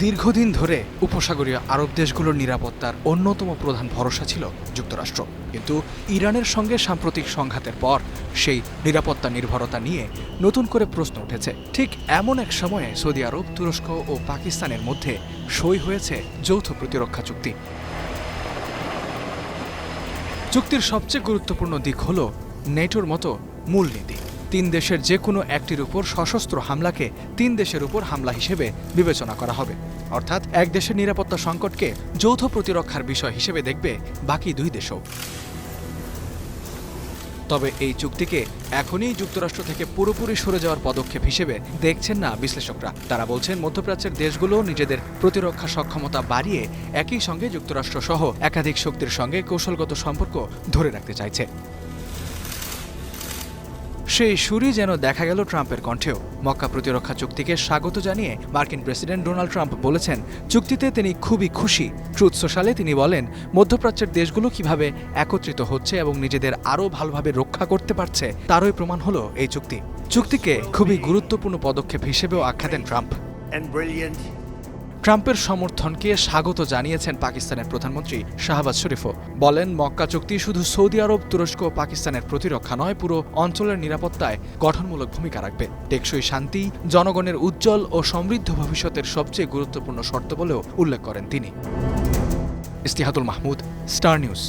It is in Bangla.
দীর্ঘদিন ধরে উপসাগরীয় আরব দেশগুলোর নিরাপত্তার অন্যতম প্রধান ভরসা ছিল যুক্তরাষ্ট্র। কিন্তু ইরানের সঙ্গে সাম্প্রতিক সংঘাতের পর সেই নিরাপত্তা নির্ভরতা নিয়ে নতুন করে প্রশ্ন উঠেছে। ঠিক এমন এক সময়ে সৌদি আরব, তুরস্ক ও পাকিস্তানের মধ্যে সই হয়েছে যৌথ প্রতিরক্ষা চুক্তি। চুক্তির সবচেয়ে গুরুত্বপূর্ণ দিক হল নেটোর মতো মূলনীতি। 3 দেশের যে কোনো একটির উপর সশস্ত্র হামলাকে 3 দেশের উপর হামলা হিসেবে বিবেচনা করা হবে। অর্থাৎ এক দেশের নিরাপত্তা সংকটকে যৌথ প্রতিরক্ষার বিষয় হিসেবে দেখবে বাকি 2 দেশও। তবে এই চুক্তিকে এখনই যুক্তরাষ্ট্র থেকে পুরোপুরি সরে যাওয়ার পদক্ষেপ হিসেবে দেখছেন না বিশ্লেষকরা। তারা বলছেন, মধ্যপ্রাচ্যের দেশগুলো নিজেদের প্রতিরক্ষা সক্ষমতা বাড়িয়ে একই সঙ্গে যুক্তরাষ্ট্র সহ একাধিক শক্তির সঙ্গে কৌশলগত সম্পর্ক ধরে রাখতে চাইছে। সেই সুরই যেন দেখা গেল ট্রাম্পের কণ্ঠেও। মক্কা প্রতিরক্ষা চুক্তিকে স্বাগত জানিয়ে মার্কিন প্রেসিডেন্ট ডোনাল্ড ট্রাম্প বলেছেন, চুক্তিতে তিনি খুবই খুশি। ট্রুথ সোশ্যালে তিনি বলেন, মধ্যপ্রাচ্যের দেশগুলো কিভাবে একত্রিত হচ্ছে এবং নিজেদের আরও ভালোভাবে রক্ষা করতে পারছে তারই প্রমাণ হলো এই চুক্তি। চুক্তিকে খুবই গুরুত্বপূর্ণ পদক্ষেপ হিসেবেও আখ্যা দেন ট্রাম্প। ট্রাম্পের সমর্থনকে স্বাগত জানিয়েছেন পাকিস্তানের প্রধানমন্ত্রী শাহবাজ শরীফও। বলেন, মক্কা চুক্তি শুধু সৌদি আরব, তুরস্ক ও পাকিস্তানের প্রতিরক্ষা নয়, পুরো অঞ্চলের নিরাপত্তায় গঠনমূলক ভূমিকা রাখবে। টেকসই শান্তি, জনগণের উজ্জ্বল ও সমৃদ্ধ ভবিষ্যতের সবচেয়ে গুরুত্বপূর্ণ শর্ত বলেও উল্লেখ করেন তিনি। ইস্তিহাদুল মাহমুদ, স্টার নিউজ।